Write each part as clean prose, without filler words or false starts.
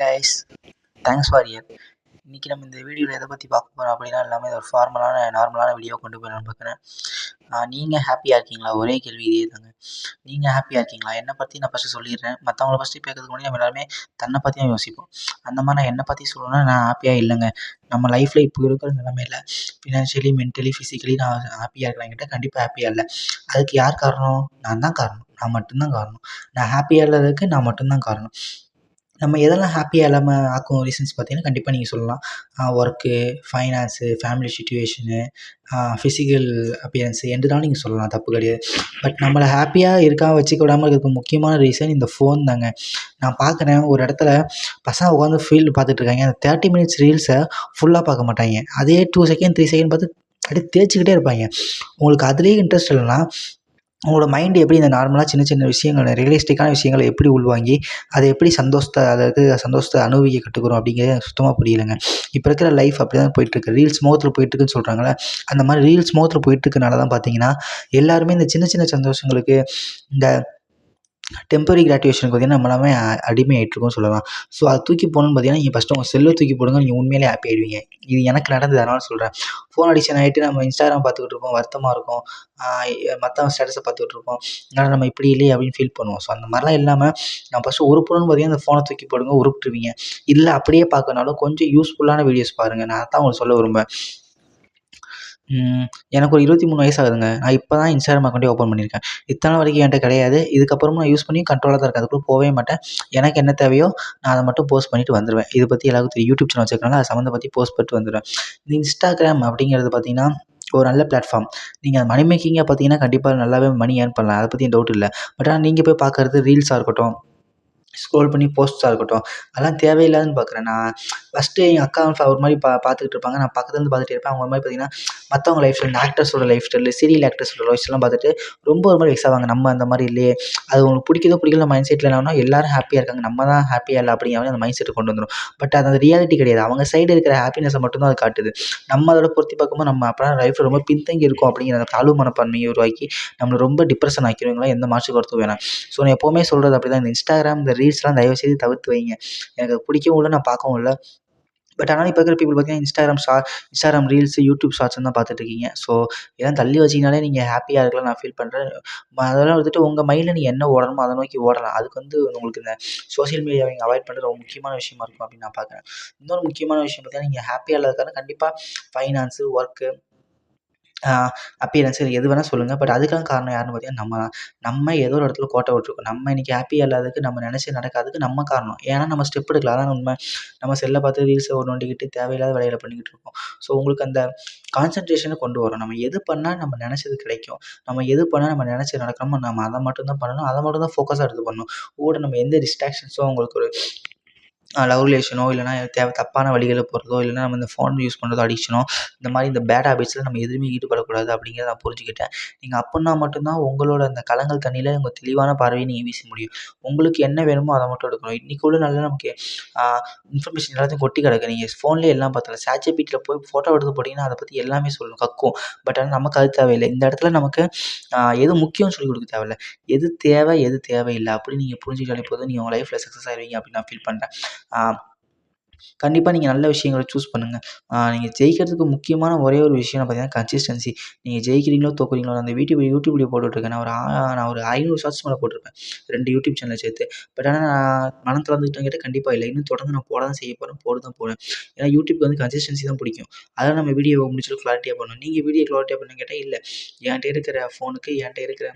Guys, thanks for year. இன்றைக்கி நம்ம இந்த வீடியோவில் எதை பற்றி பார்க்க போகிறோம் அப்படின்னா எல்லாமே ஒரு நார்மலான வீடியோ கொண்டு போய் பார்க்குறேன். நீங்கள் ஹாப்பியாக இருக்கீங்களா? ஒரே கேள்வி இதே தாங்க. நீங்கள் ஹாப்பியாக இருக்கீங்களா? என்னை பற்றி நான் ஃபஸ்ட்டு சொல்லிடுறேன். மற்றவங்கள ஃபஸ்ட்டு கேட்கறதுக்கு முன்னாடி நம்ம எல்லாருமே தன்னை பற்றி தான் யோசிப்போம். அந்த மாதிரி நான் என்னை பற்றி சொல்லணும்னா நான் ஹாப்பியாக இல்லைங்க. நம்ம லைஃப்பில் இப்போ இருக்கிற நிலமையில ஃபினான்ஷியலி, மென்டலி, ஃபிசிக்கலி நான் ஹாப்பியாக இருக்கிறேன் கண்டிப்பாக ஹாப்பியாக இல்லை. அதுக்கு யார் காரணம்? நான் தான் காரணம். நான் மட்டும்தான் காரணம். நான் ஹாப்பியாக இல்லாததுக்கு நான் மட்டும்தான் காரணம். நம்ம எதெல்லாம் ஹாப்பியாக இல்லாமல் ஆக்கும் ரீசன்ஸ் பார்த்தீங்கன்னா, கண்டிப்பாக நீங்கள் சொல்லலாம். Work, finance, family situation, physical appearance எதுனாலும் நீங்கள் சொல்லலாம், தப்பு கிடையாது. பட் நம்மளை ஹாப்பியாக வச்சுக்க விடாம இருக்கிறதுக்கு முக்கியமான ரீசன் இந்த ஃபோன் தாங்க. நான் பார்க்குறேன் ஒரு இடத்துல பசங்க உட்காந்து ஃபீல்டு பார்த்துட்ருக்காங்க. அந்த 30 மினிட்ஸ் ரீல்ஸை ஃபுல்லாக பார்க்க மாட்டாங்க. அதே 2 செகண்ட் 3 செகண்ட் பார்த்து அப்படியே தேய்ச்சிக்கிட்டே இருப்பாங்க. உங்களுக்கு அதுலேயே இன்ட்ரெஸ்ட் இல்லைன்னா உங்களோட மைண்டு எப்படி இந்த நார்மலாக சின்ன சின்ன விஷயங்கள், ரியலிஸ்டிக்கான விஷயங்களை எப்படி உள்வாங்கி அதை எப்படி சந்தோஷத்தை அனுபவிக்க கற்றுக்குறோம் அப்படிங்கிறது எனக்கு சுத்தமாக புரியலைங்க. இப்போ இருக்கிற லைஃப் அப்படி தான் போயிட்டுருக்கு. ரீல்ஸ் மோகத்தில் போயிட்டுருக்குன்னு சொல்கிறாங்களே, அந்த மாதிரி ரீல்ஸ் மோகத்தில் போயிட்டுருக்கனால தான் பார்த்தீங்கன்னா எல்லாருமே இந்த சின்ன சின்ன சந்தோஷங்களுக்கு, இந்த டெம்பரரி கிராட்டிஃபிகேஷனுக்கு பார்த்தீங்கன்னா நம்ம எல்லாமே அடிமையாகிட்ருக்கோம்னு சொல்லலாம். ஸோ அதை தூக்கி போகணுன்னு பார்த்தீங்கன்னா நீங்கள் ஃபஸ்ட்டு உங்கள் செல்லை தூக்கி போடுங்க. நீங்கள் உண்மையிலே ஹாப்பி ஆகிடுவீங்க. இது எனக்கு நடந்தது, அதனால சொல்கிறேன். ஃபோன் அடிக்ஷன் ஆகிட்டு நம்ம இன்ஸ்டாகிராம் பார்த்துக்கிட்டு இருப்போம், வருத்தமாக இருக்கும். மற்றவங்க ஸ்டேட்டஸை பார்த்துக்கிட்டு இருப்போம். அதனால் நம்ம இப்படி இல்லையே அப்படின்னு ஃபீல் பண்ணுவோம். ஸோ அந்த மாதிரிலாம் இல்லாமல் நான் ஃபஸ்ட்டு உருப்பணும்னு பார்த்தீங்கன்னா அந்த ஃபோனை தூக்கி போடுங்க, உருப்பிட்டுருவீங்க. இல்லை அப்படியே பார்க்கனாலும் கொஞ்சம் யூஸ்ஃபுல்லான வீடியோஸ் பாருங்கள். நான் அதான் உங்களுக்கு சொல்ல விரும்புகிறேன். எனக்கு ஒரு 23 வயசு ஆகுதுங்க. நான் இப்போ தான் இன்ஸ்டாகிராம் அக்கௌண்ட்டே ஓப்பன் பண்ணியிருக்கேன். இத்தனை நாள் வரைக்கும் என்கிட்ட கிடையாது. இதுக்கப்புறமும் நான் யூஸ் பண்ணி கண்ட்ரோலாக தான் இருக்கேன். அதுக்குள்ள போகவே மாட்டேன். எனக்கு என்ன தேவையோ நான் அதை மட்டும் போஸ்ட் பண்ணிட்டு வந்துடுவேன். இதை பற்றி எல்லாருக்கும் தெரியும். யூடியூப் சேனல் வச்சிருக்கனால அது சம்மந்தப்பத்தி போஸ்ட் பண்ணிட்டு வந்துடுவேன். இந்த இன்ஸ்டாகிராம் அப்படிங்கிறது பார்த்தீங்கன்னா ஒரு நல்ல பிளாட்ஃபார்ம். நீங்கள் மணி மேக்கிங்காக பார்த்தீங்கன்னா கண்டிப்பாக நல்லாவே மணி ஏர்ன் பண்ணலாம். அதை பற்றி டவுட் இல்லை. பட் ஆனால் நீங்கள் போய் பார்க்குறது ரீல்ஸாக இருக்கட்டும், ஸ்க்ரோல் பண்ணி போஸ்ட்ஸாக இருக்கட்டும், அதெல்லாம் தேவையில்லாதுன்னு பார்க்குறேன். நான் ஃபஸ்ட்டு எங்கள் அக்கா ஒரு மாதிரி பார்த்துக்கிட்டு இருப்பாங்க. நான் பக்கத்துலேருந்து பார்த்துட்டே இருப்பேன். அவங்க ஒரு மாதிரி பார்த்தீங்கன்னா மற்றவங்க லைஃப் ஸ்டைல், இந்த ஆக்டர்ஸோட லைஃப் ஸ்டைலு, சீரியல் ஆக்டர்ஸோட லைஃப் ஸ்டைல்லாம் பார்த்துட்டு ரொம்ப ஒரு மாதிரி வெக்ஸ் ஆவாங்க. நம்ம அந்த மாதிரி இல்லையே, அது உங்களுக்கு பிடிக்குதோ பிடிக்கல மைண்ட் செட்டில் என்ன ஆகும்னா எல்லாரும் ஹாப்பியாக இருக்காங்க, நம்ம தான் ஹாப்பியாக இல்லை அப்படிங்கிற மாதிரி அந்த மைண்ட் செட்டை கொண்டு வந்துடும். பட் அது அந்த ரியாலிட்டி கிடையாது. அவங்க சைடு இருக்கிற ஹாப்பினஸை மட்டும் தான் அது காட்டுது. நம்ம அதோட பொருத்தி பார்க்கும்போது நம்ம அப்போலாம் லைஃப்பில் ரொம்ப பின்தங்கி இருக்கோம் அப்படிங்கிற அந்த தாழ்வு மனப்பான்மையை உருவாக்கி நம்மளை ரொம்ப டிப்ரெஷன் ஆக்கிடுவீங்களா, எந்த மாற்று கருத்தும் வேணாம். ஸோ நான் எப்போவுமே சொல்கிறது அப்படி தான். இந்த இன்ஸ்டாகிராம், இந்த ரீல்ஸ்லாம் தயவுசெய்து தவிர்த்து வைங்க. எனக்கு அது பிடிக்கவும் இல்லை, நான் பார்க்கவும் இல்லை. பட் ஆனாலும் இப்போ இருக்கிற பீப்புள் பார்த்தீங்கன்னா இன்ஸ்டாகிராம் ரீல்ஸு, யூடியூப் ஷார்ட்ஸ்ன்னு தான் பார்த்துட்ருக்கீங்க. ஸோ இதெல்லாம் தள்ளி வச்சிங்கனாலே நீங்கள் ஹாப்பியாக இருக்கலாம் நான் ஃபீல் பண்ணுறேன். அதெல்லாம் வந்துட்டு உங்கள் மைண்டில் நீங்கள் என்ன ஓடணுமோ அதை நோக்கி ஓடலாம். அதுக்கு உங்களுக்கு இந்த சோஷியல் மீடியாவை நீங்கள் அவாய்ட் பண்ணுறது ரொம்ப முக்கியமான விஷயமா இருக்கும் அப்படின்னு நான் பார்க்குறேன். இன்னொரு முக்கியமான விஷயம் பார்த்தீங்கன்னா, நீங்கள் ஹாப்பியாக இல்லாததுக்கான கண்டிப்பாக ஃபைனான்ஸு, ஒர்க்கு, அப்பியரன்ஸ் எது வேணால் சொல்லுங்கள். பட் அதுக்கான காரணம் யாருன்னு பார்த்தீங்கன்னா நம்ம தான். நம்ம ஏதோ ஒரு இடத்துல கோட்டை விட்டுருக்கோம். நம்ம இன்றைக்கி ஹாப்பியாக இல்லாததுக்கு, நம்ம நினச்சது நடக்காததுக்கு நம்ம காரணம். ஏன்னா நம்ம ஸ்டெப் எடுக்கல, அதான் உண்மை. நம்ம செல்லை பார்த்து ரீல்ஸை நோண்டிக்கிட்டு தேவையில்லாத வேலைகளை பண்ணிக்கிட்டு இருக்கோம். ஸோ உங்களுக்கு அந்த கான்சன்ட்ரேஷனை கொண்டு வரும். நம்ம எது பண்ணால் நம்ம நினச்சது கிடைக்கும், நம்ம எது பண்ணால் நம்ம நினச்சது நடக்கணுமோ நம்ம அதை மட்டும் தான் பண்ணணும், அதை மட்டும் தான் ஃபோக்கஸாக எடுத்து பண்ணணும். நம்ம எந்த டிஸ்ட்ராக்ஷன்ஸோ உங்களுக்கு ஒரு லவ் ரிலேஷனோ இல்லைனா தப்பான வழிகளில் போகிறதோ, இல்லைனா நம்ம இந்த ஃபோன் யூஸ் பண்ணுறதோ, அடிக்ஷனோ, இந்த மாதிரி இந்த பேட் ஹேபிட்ஸில் நம்ம எதுவுமே ஈடுபடக்கூடாது அப்படிங்கிறத நான் புரிஞ்சுக்கிட்டேன். நீங்கள் அப்படின்னா மட்டும்தான் உங்களோட அந்த கலங்கள் தண்ணியில் உங்கள் தெளிவான பார்வையை நீங்கள் வீச முடியும். உங்களுக்கு என்ன வேணுமோ அதை மட்டும் எடுக்கணும். இன்றைக்கி உள்ள நாளில் நமக்கு இன்ஃபர்மேஷன் எல்லாத்தையும் கொட்டி கிடக்கு. நீங்கள் ஃபோன்லேயே எல்லாம் பார்த்துக்கலாம். ChatGPTல போய் ஃபோட்டோ எடுத்து போட்டிங்கன்னா அதை பற்றி எல்லாமே சொல்லும், கக்கும். பட் ஆனால் நமக்கு அது தேவையில்லை. இந்த இடத்துல நமக்கு எது முக்கியம்னு சொல்லிக் கொடுக்க தேவையில்ல. எது தேவை, எது தேவையில்லை அப்படின்னு நீங்கள் புரிஞ்சுக்கிட்டாலே போதும், நீங்கள் உங்கள் லைஃப்பில் சக்ஸஸ் ஆகிடுவீங்க அப்படின்னு நான் ஃபீல் பண்ணுறேன். கண்டிப்பாக நீங்கள் நல்ல விஷயங்கள சூஸ் பண்ணுங்கள். நீங்கள் ஜெயிக்கிறதுக்கு முக்கியமான ஒரே ஒரு விஷயம் பார்த்தீங்கன்னா கன்சிஸ்டன்சி. நீங்கள் ஜெயிக்கிறீங்களோ தோக்குறீங்களோ, அந்த யூடியூப் வீடியோ போட்டுட்ருக்கேன். நான் ஒரு 500 ஷார்ட்ஸ் மேலே போட்டிருப்பேன், 2 யூடியூப் சேனலை சேர்த்து. பட் ஆனால் நான் மனம் தளர்ந்துக்கிட்டேன்னு கேட்டால் கண்டிப்பாக இல்லை. இன்னும் தொடர்ந்து நான் போட தான் செய்ய போகிறேன், போட தான் போகிறேன். ஏன்னா யூடியூப்க்கு வந்து கன்சிஸ்டன்சி தான் பிடிக்கும். அதெல்லாம் நம்ம வீடியோவை முடிச்சளவுக்கு கிளாரிட்டியாக பண்ணணும். நீங்கள் வீடியோ கிளாரிட்டியாக பண்ணுன்னு கேட்டால் இல்லை. என்கிட்ட இருக்கிற ஃபோனுக்கு, என்கிட்ட இருக்கிற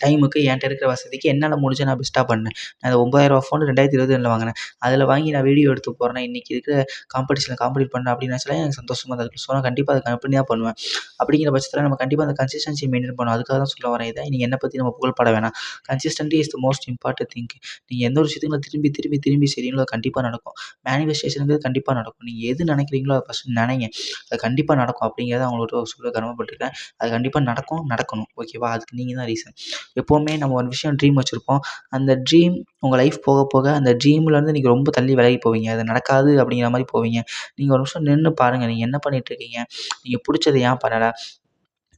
டைமுக்கு, என்கிட்ட இருக்கிற வசதிக்கு என்னால் முடிஞ்ச நான் பெஸ்ட்டாக பண்ணேன். நான் அந்த ரூ. 9,000 ஃபோன் 2022ல வாங்கினேன். அதில் வாங்கி நான் வீடியோ எடுத்து போடுறேன். இன்றைக்கி இருக்கிற காம்படிஷனில் காம்பீட் பண்ணேன் அப்படின்னு நினச்சாலே எனக்கு சந்தோஷமாக தான் இருக்குது. ஸோ நான் கண்டிப்பாக அதை கம்பெனி தான் பண்ணுவேன். அப்படிங்கிற பட்சத்தில் நம்ம கண்டிப்பாக அந்த கன்சிஸ்டன்சி மெயின்டெயின் பண்ணணும். அதுக்காக தான் சொல்ல வரேன் இதை. நீங்கள் என்னை பற்றி நம்ம புகழ்பட வேணாம். Consistency is the most important thing. நீங்கள் எந்த ஒரு விஷயத்தையும் திரும்பி திரும்பி திரும்பி செய்கிறீங்களோ அது கண்டிப்பாக நடக்கும். மேனிஃபெஸ்டேஷனுங்கிறது கண்டிப்பாக நடக்கும். நீங்கள் எது நினைக்கிறீங்களோ அதை ஃபஸ்ட்டு நினைங்க. அது கண்டிப்பாக நடக்கும் அப்படிங்கிறத அவங்கள்ட்ட சொல்ல கடமைப்பட்டுருக்கேன். அது கண்டிப்பாக நடக்கணும். ஓகேவா? அதுக்கு நீங்கள் தான் ரீசன். எப்போவுமே நம்ம ஒரு விஷயம் ட்ரீம் வச்சுருப்போம். அந்த ட்ரீம் உங்கள் லைஃப் போக போக அந்த ட்ரீம்லேருந்து நீங்கள் ரொம்ப தள்ளி விலகி போவீங்க. அது நடக்காது அப்படிங்கிற மாதிரி போவீங்க. நீங்கள் ஒரு நிமிஷம் நின்று பாருங்கள். நீங்கள் என்ன பண்ணிகிட்ருக்கீங்க? நீங்கள் பிடிச்சத ஏன் பண்ணலை?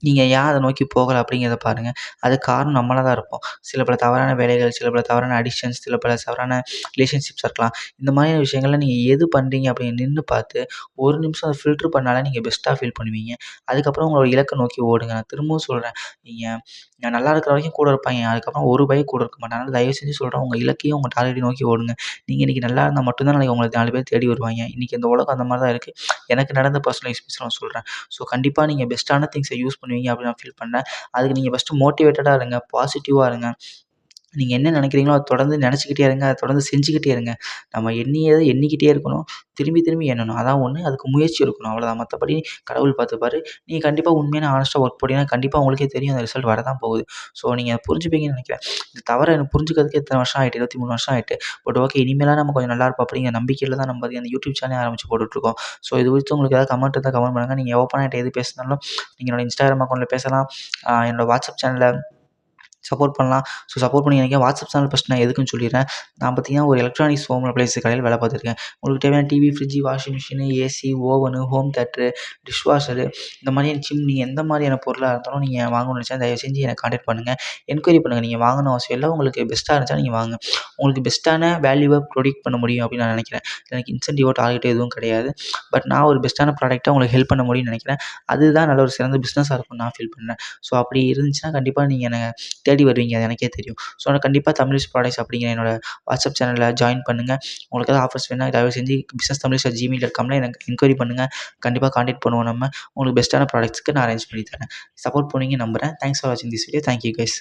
நீங்கள் ஏன் அதை நோக்கி போகல அப்படிங்கிறத பாருங்கள். அதுக்கு காரணம் நம்மளா தான் இருப்போம். சில பல தவறான வேலைகள், சில பல தவறான அடிக்ஷன்ஸ், சில பல தவறான ரிலேஷன்ஷிப்ஸா இருக்கலாம். இந்த மாதிரியான விஷயங்கள்ல நீங்கள் எது பண்ணுறீங்க அப்படின்னு நின்று பார்த்து, ஒரு நிமிஷம் அத ஃபில்டர் பண்ணாலே நீங்க பெஸ்ட்டா ஃபீல் பண்ணுவீங்க. அதுக்கப்புறம் உங்களோட இலக்க நோக்கி ஓடுங்க. நான் திரும்பவும் சொல்றேன். நீங்க நான் நல்லா இருக்கிற வரைக்கும் கூட இருப்பாய்ங்க. அதுக்கப்புறம் ஒரு பய கூட இருக்க மாட்டாங்க. அதனால தயவு செஞ்சு சொல்றேன், உங்க இலக்கையும், உங்க டார்கெட்டையும் நோக்கி ஓடுங்க. நீங்க இன்னைக்கு நல்லா இருந்தா மட்டும் தான் நாளைக்கு உங்கள 4 பேர் தேடி வருவாய்ங்க. இன்னைக்கு இந்த உலகம் அந்த மாரி தான் இருக்கு. எனக்கு நடந்த பர்சனல் எக்ஸ்பீரியன்ஸ் நான் சொல்றேன். ஸோ கண்டிப்பா நீங்க பெஸ்ட்டான திங்க்ஸ யூஸ் பண்ணுவீங்க அப்படின்னு நான் ஃபீல் பண்றேன். அதுக்கு நீங்க ஃபர்ஸ்ட்டு மோட்டிவேட்டடா இருங்க. பாசிட்டிவா இருங்க. நீங்க என்ன நினைக்கிறீங்களோ, அத தொடர்ந்து நினச்சுக்கிட்டே இருங்க. அத தொடர்ந்து செஞ்சுக்கிட்டே இருங்க. நம்ம எண்ணியத எண்ணிக்கிட்டே இருக்கணும். திரும்பி திரும்பி எண்ணணும். அதான் ஒண்ணு. அதுக்கு முயற்சி இருக்கணும். அவ்வளோதான். மத்தபடி கடவுள் பார்த்துப்பாரு. நீங்க கண்டிப்பா உண்மையான ஹானஸ்ட்டா ஒர்க் போட்டீங்கன்னா, கண்டிப்பா உங்களுக்கே தெரியும் அந்த ரிசல்ட் வரதான் போகுது. ஸோ நீங்க புரிஞ்சுப்பீங்கன்னு நெனைக்கிறேன். இந்த தவற எனக்கு புரிஞ்சுக்கிறதுக்கு இத்தன வருஷம் ஆயிட்டு. 23 வருஷம் ஆயிட்டு. பட் ஓகே இனிமேலாவது நம்ம கொஞ்சம் நல்லா இருப்போம் அப்படிங்கிற நம்பிக்கையில தான் நம்ம பாத்தீங்கன்னா, இந்த யூடியூப் சேனலே ஆரம்பிச்சு போட்டுட்டுருக்கோம். ஸோ இது குறித்து உங்களுக்கு ஏதாவது கமெண்ட் இருந்தா கமெண்ட் பண்ணுங்க. நீங்க ஓப்பனா என்ட்ட எது பேசினாலும், நீங்க என்னோட Instagram அக்கவுண்ட்ல பேசலாம். என்னோட WhatsApp சேனல்ல சப்போர்ட் பண்ணலாம். ஸோ சப்போர்ட் பண்ணி எனக்கு வாட்ஸ்அப் சேனல் ஃபர்ஸ்ட் நான் எதுக்குன்னு சொல்லிடுறேன். நான் பார்த்தீங்கன்னா, ஒரு எலக்ட்ரானிக்ஸ் ஹோம் அப்ளையன்ஸ் கடையில வேலை பார்த்துருக்கேன். உங்களுக்கு தேவையான TV, fridge, washing machine, AC, oven, home theatre, dish washer இந்த மாதிரியான சிம்னி எந்த மாதிரியான பொருளா இருந்தாலும் நீங்க வாங்கணும்னு நெனச்சா தயவு செஞ்சு என்ன கான்டாக்ட் பண்ணுங்க. என்கொயரி பண்ணுங்க. நீங்க வாங்கணும் அவசியம் இல்ல. உங்களுக்கு பெஸ்ட்டா இருந்துச்சா நீங்க வாங்குங்க. உங்களுக்கு பெஸ்ட்டான வேல்யூவ ப்ரொடியூட் பண்ண முடியும் அப்படின்னு நான் நெனைக்கிறேன். எனக்கு இன்சென்டிவோ, டார்கெட்டோ எதுவும் கிடையாது. பட் நான் ஒரு பெஸ்ட்டான ப்ராடக்ட்டா உங்களுக்கு ஹெல்ப் பண்ண முடியும்னு நெனைக்கிறேன். அதுதான் நல்ல ஒரு சிறந்த பிசினஸா இருக்கும்னு நான் ஃபீல் பண்றேன். ஸோ அப்படி இருந்துச்சுன்னா கண்டிப்பா நீங்க என்ன தேடி வருவீங்க. அது எனக்கே தெரியும். ஸோ நான் கண்டிப்பா தமிழிஷ் ப்ராடக்ட்ஸ் அப்படிங்கிற என்னோட வாட்ஸ்அப் சேனல்ல ஜாயின் பண்ணுங்க. உங்களுக்கு ஏதாவது ஆஃபர்ஸ் வேணுனா தயவு செஞ்சு businesstamilish@gmail.comல எனக்கு என்கொயரி பண்ணுங்க. கண்டிப்பா கான்டாக்ட் பண்ணுவோம் நம்ம. உங்களுக்கு பெஸ்ட்டான ப்ராடக்ட்ஸ்க்கு நான் அரேஞ்ச் பண்ணி தரேன். சப்போர்ட் பண்ணுவீங்கன்னு நம்புறேன். தேங்க்ஸ் ஃபார் வாட்சிங் this video. Thank you guys.